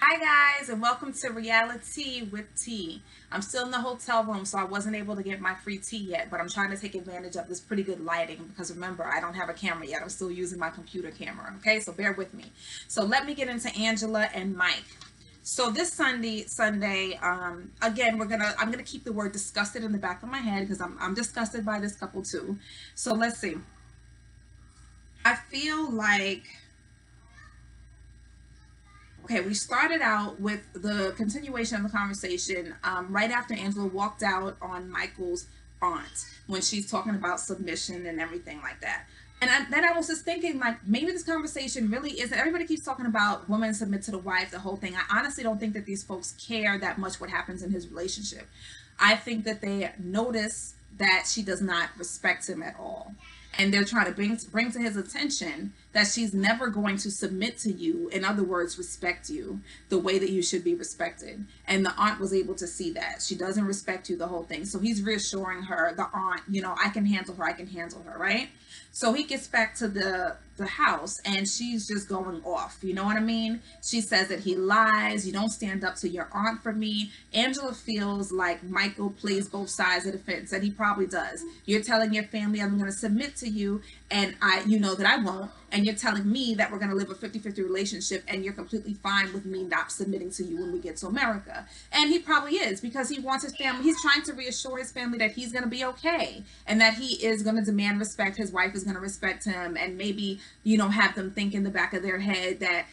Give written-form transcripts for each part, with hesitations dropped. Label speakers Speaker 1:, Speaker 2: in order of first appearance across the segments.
Speaker 1: Hi guys, and welcome to Reality with Tea. I'm still in the hotel room, so I wasn't able to get my free tea yet, but I'm trying to take advantage of this pretty good lighting because remember, I don't have a camera yet. I'm still using my computer camera, okay? So bear with me. So let me get into Angela and Mike. So this Sunday, again, I'm gonna keep the word disgusted in the back of my head because I'm disgusted by this couple too. So let's see. I feel like Okay, we started out with the continuation of the conversation right after Angela walked out on Michael's aunt when she's talking about submission and everything like that. And then I was just thinking, like, maybe this conversation really isn't. Everybody keeps talking about women submit to the wife, the whole thing. I honestly don't think that these folks care that much what happens in his relationship. I think that they notice that she does not respect him at all, and they're trying to bring to his attention that she's never going to submit to you, in other words, respect you the way that you should be respected. And the aunt was able to see that she doesn't respect you, the whole thing. So he's reassuring her, the aunt, I can handle her, right? So he gets back to the house and she's just going off, you know what I mean? She says that he lies, you don't stand up to your aunt for me. Angela feels like Michael plays both sides of the fence, and he probably does. You're telling your family I'm going to submit to you, and you know that I won't, and you're telling me that we're going to live a 50-50 relationship, and you're completely fine with me not submitting to you when we get to America. And he probably is, because he wants his family, he's trying to reassure his family that he's going to be okay, and that he is going to demand respect, his wife is going to respect him, and maybe have them think in the back of their head that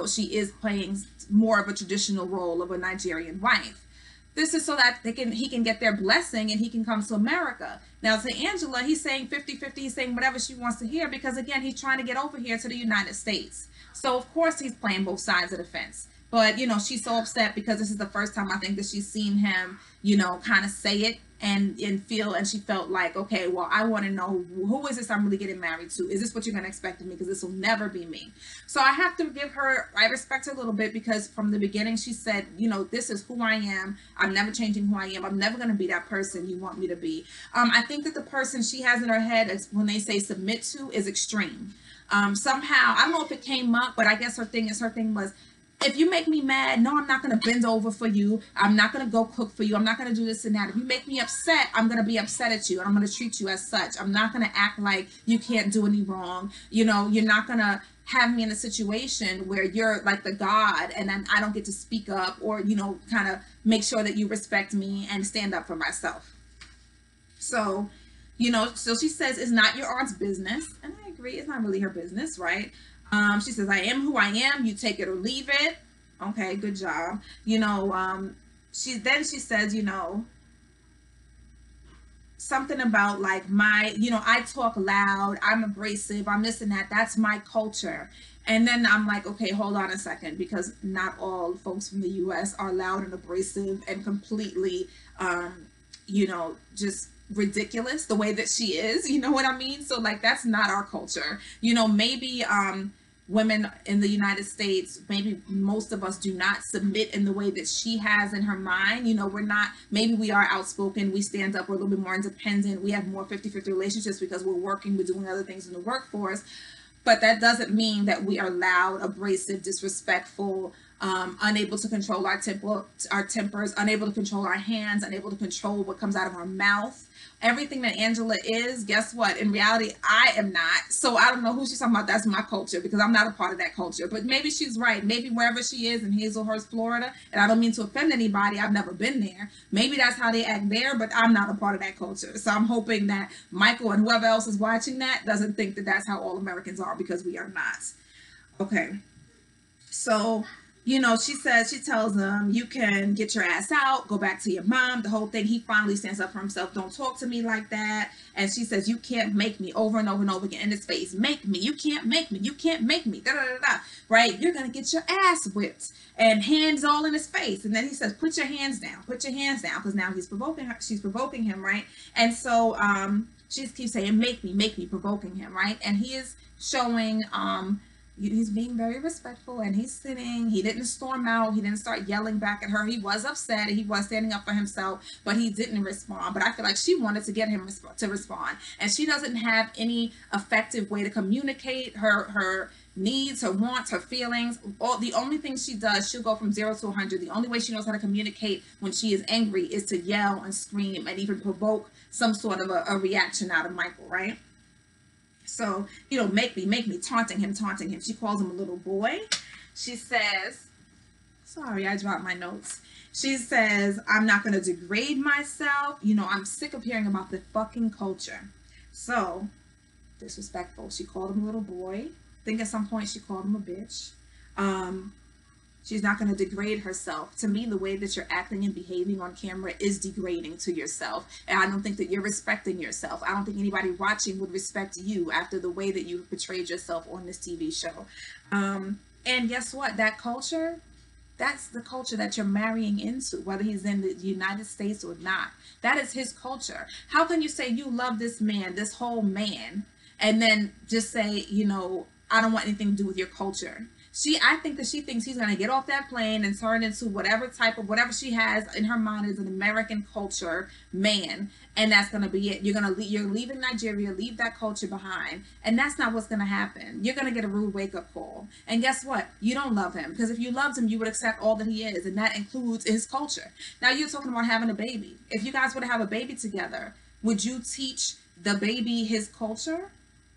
Speaker 1: she is playing more of a traditional role of a Nigerian wife. This is so that he can get their blessing and he can come to America. Now to Angela, he's saying 50-50, he's saying whatever she wants to hear, because again, he's trying to get over here to the United States. So of course he's playing both sides of the fence. But she's so upset because this is the first time I think that she's seen him, kind of say it and feel, and she felt like, okay, well, I want to know who is this I'm really getting married to? Is this what you're going to expect of me? Because this will never be me. So I have to give her, I respect her a little bit, because from the beginning she said, this is who I am. I'm never changing who I am. I'm never going to be that person you want me to be. I think that the person she has in her head is, when they say submit to, is extreme. Somehow, I don't know if it came up, but I guess her thing was, if you make me mad, no, I'm not going to bend over for you. I'm not going to go cook for you. I'm not going to do this and that. If you make me upset, I'm going to be upset at you, and I'm going to treat you as such. I'm not going to act like you can't do any wrong. You're not going to have me in a situation where you're like the God and then I don't get to speak up, or, kind of make sure that you respect me and stand up for myself. So, so she says, it's not your aunt's business. And I agree, it's not really her business, right? She says, I am who I am. You take it or leave it. Okay, good job. She says, something about like I talk loud, I'm abrasive, I'm this and that. That's my culture. And then I'm like, okay, hold on a second, because not all folks from the U.S. are loud and abrasive and completely, just ridiculous the way that she is. You know what I mean? So like, that's not our culture. Maybe women in the United States, maybe most of us do not submit in the way that she has in her mind. Maybe we are outspoken, we stand up, we're a little bit more independent, we have more 50-50 relationships because we're working, we're doing other things in the workforce. But that doesn't mean that we are loud, abrasive, disrespectful, unable to control our tempers, unable to control our hands, unable to control what comes out of our mouth. Everything that Angela is, guess what? In reality, I am not. So I don't know who she's talking about. That's my culture, because I'm not a part of that culture. But maybe she's right. Maybe wherever she is in Hazelhurst, Florida, and I don't mean to offend anybody, I've never been there. Maybe that's how they act there, but I'm not a part of that culture. So I'm hoping that Michael and whoever else is watching that doesn't think that that's how all Americans are, because we are not. Okay. So she tells him, you can get your ass out, go back to your mom, the whole thing. He finally stands up for himself. Don't talk to me like that. And she says, you can't make me, over and over and over again in his face. Make me. You can't make me. You can't make me. Da, da, da, da. Right? You're going to get your ass whipped. And hands all in his face. And then he says, put your hands down. Put your hands down. Because now he's provoking her. She's provoking him, right? And so she keeps saying, make me, provoking him, right? And he is showing he's being very respectful, and he's sitting. He didn't storm out. He didn't start yelling back at her. He was upset. He was standing up for himself, but he didn't respond. But I feel like she wanted to get him to respond, and she doesn't have any effective way to communicate her needs, her wants, her feelings. The only thing she does, she'll go from 0 to 100. The only way she knows how to communicate when she is angry is to yell and scream and even provoke some sort of a reaction out of Michael, right? So, make me, taunting him. She calls him a little boy. She says, sorry, I dropped my notes. She says, I'm not going to degrade myself. I'm sick of hearing about the fucking culture. So, disrespectful. She called him a little boy. I think at some point she called him a bitch. She's not going to degrade herself. To me, the way that you're acting and behaving on camera is degrading to yourself. And I don't think that you're respecting yourself. I don't think anybody watching would respect you after the way that you portrayed yourself on this TV show. And guess what? That culture, that's the culture that you're marrying into, whether he's in the United States or not. That is his culture. How can you say you love this man, this whole man, and then just say, I don't want anything to do with your culture? I think that she thinks he's going to get off that plane and turn into whatever she has in her mind is an American culture man, and that's going to be it. You're leaving Nigeria, leave that culture behind, and that's not what's going to happen. You're going to get a rude wake-up call, and guess what? You don't love him, because if you loved him, you would accept all that he is, and that includes his culture. Now you're talking about having a baby. If you guys were to have a baby together, would you teach the baby his culture?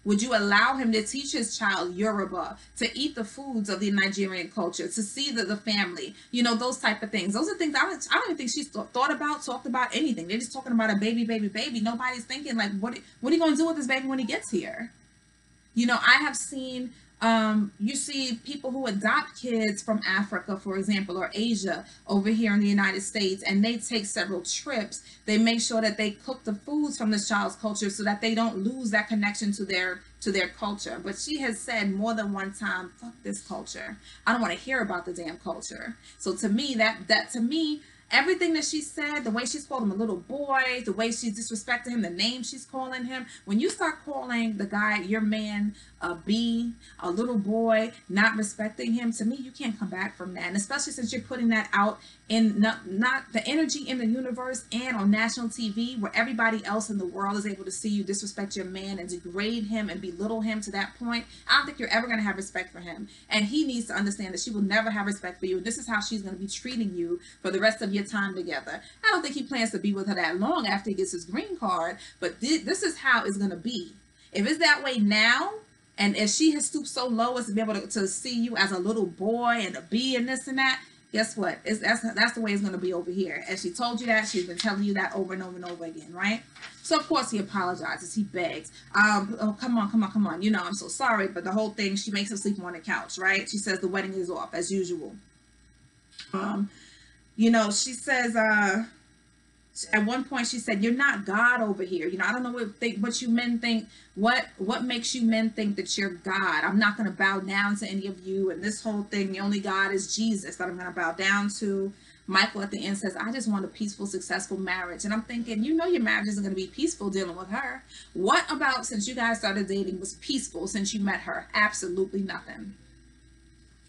Speaker 1: Would you allow him to teach his child Yoruba, to eat the foods of the Nigerian culture, to see the family, those type of things? Those are things I don't even think she's talked about anything. They're just talking about a baby. Nobody's thinking like, what are you going to do with this baby when he gets here? I have seen, you see people who adopt kids from Africa, for example, or Asia over here in the United States, and they take several trips. They make sure that they cook the foods from this child's culture so that they don't lose that connection to their culture. But she has said more than one time, fuck this culture. I don't want to hear about the damn culture. So to me, everything that she said, the way she's called him a little boy, the way she's disrespected him, the name she's calling him, when you start calling the guy, your man, a little boy, not respecting him, to me, you can't come back from that. And especially since you're putting that out in not the energy in the universe and on national TV, where everybody else in the world is able to see you disrespect your man and degrade him and belittle him to that point. I don't think you're ever going to have respect for him. And he needs to understand that she will never have respect for you. And this is how she's going to be treating you for the rest of your time together. I don't think he plans to be with her that long after he gets his green card, but this is how it's going to be. If it's that way now, and if she has stooped so low as to be able to see you as a little boy and a bee and this and that, guess what? That's the way it's going to be over here. As she told you that, she's been telling you that over and over and over again, right? So of course he apologizes. He begs. Oh, come on. I'm so sorry. But the whole thing, she makes him sleep on the couch, right? She says the wedding is off as usual. She says, at one point she said, you're not God over here. I don't know what you men think. What makes you men think that you're God? I'm not going to bow down to any of you. And this whole thing, the only God is Jesus that I'm going to bow down to. Michael at the end says, I just want a peaceful, successful marriage. And I'm thinking, your marriage isn't going to be peaceful dealing with her. What about since you guys started dating was peaceful since you met her? Absolutely nothing.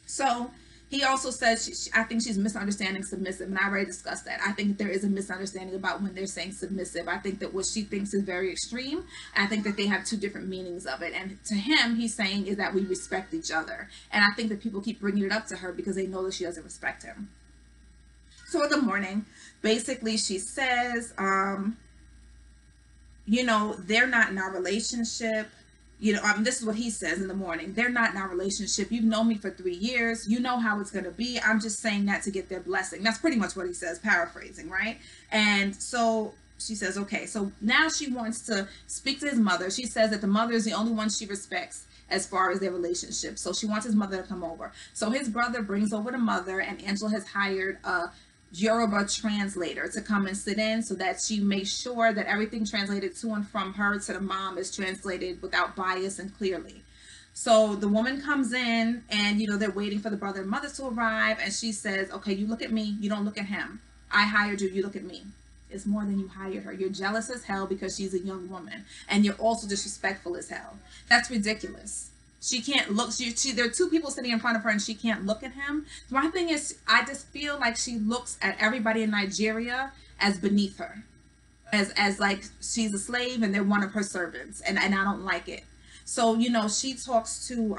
Speaker 1: So he also says, I think she's misunderstanding submissive, and I already discussed that. I think there is a misunderstanding about when they're saying submissive. I think that what she thinks is very extreme. I think that they have two different meanings of it. And to him, he's saying is that we respect each other. And I think that people keep bringing it up to her because they know that she doesn't respect him. So in the morning, basically she says, they're not in our relationship. This is what he says in the morning. They're not in our relationship. You've known me for 3 years. You know how it's going to be. I'm just saying that to get their blessing. That's pretty much what he says, paraphrasing, right? And so she says, okay, so now she wants to speak to his mother. She says that the mother is the only one she respects as far as their relationship. So she wants his mother to come over. So his brother brings over the mother, and Angela has hired a Yoruba translator to come and sit in so that she makes sure that everything translated to and from her to the mom is translated without bias and clearly. So the woman comes in and, they're waiting for the brother and mother to arrive. And she says, okay, you look at me. You don't look at him. I hired you. You look at me. It's more than you hired her. You're jealous as hell because she's a young woman. And you're also disrespectful as hell. That's ridiculous. She can't look. There are two people sitting in front of her, and she can't look at him. My thing is, I just feel like she looks at everybody in Nigeria as beneath her, as like she's a slave and they're one of her servants, and I don't like it. So she talks to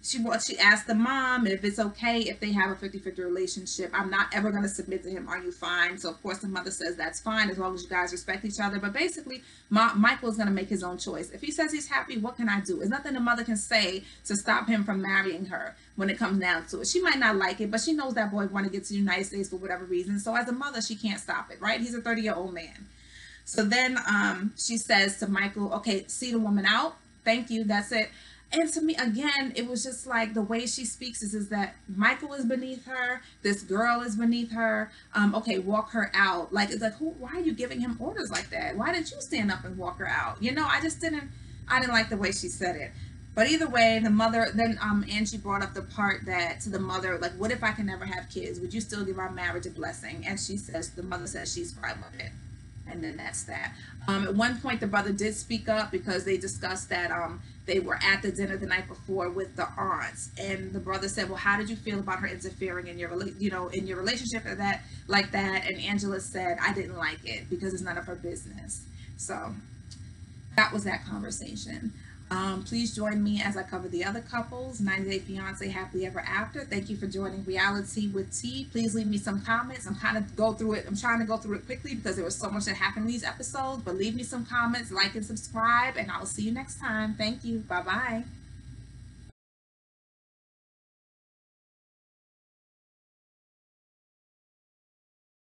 Speaker 1: she asked the mom if it's okay if they have a 50-50 relationship. I'm not ever going to submit to him. Are you fine? So of course the mother says that's fine as long as you guys respect each other. But basically Michael's going to make his own choice. If he says he's happy, what can I do? There's nothing the mother can say to stop him from marrying her when it comes down to it. She might not like it, but she knows that boy want to get to the United States for whatever reason. So as a mother, she can't stop it, right? He's a 30-year-old man. So then she says to Michael, okay, see the woman out. Thank you. That's it. And to me, again, it was just like the way she speaks is that Michael is beneath her. This girl is beneath her. Okay, walk her out. Like, it's like, why are you giving him orders like that? Why didn't you stand up and walk her out? I didn't like the way she said it. But either way, the mother, then Angie brought up the part that to the mother, like, what if I can never have kids? Would you still give our marriage a blessing? And the mother says she's fine with it. And then that's that. At one point, the brother did speak up because they discussed that they were at the dinner the night before with the aunts, and the brother said, "Well, how did you feel about her interfering in your relationship like that?" And Angela said, "I didn't like it because it's none of her business." So that was that conversation. Please join me as I cover the other couples, 90 Day Fiance, Happily Ever After. Thank you for joining Reality with T. Please leave me some comments. I'm trying to go through it quickly because there was so much that happened in these episodes. But leave me some comments, like and subscribe, and I will see you next time. Thank you. Bye-bye.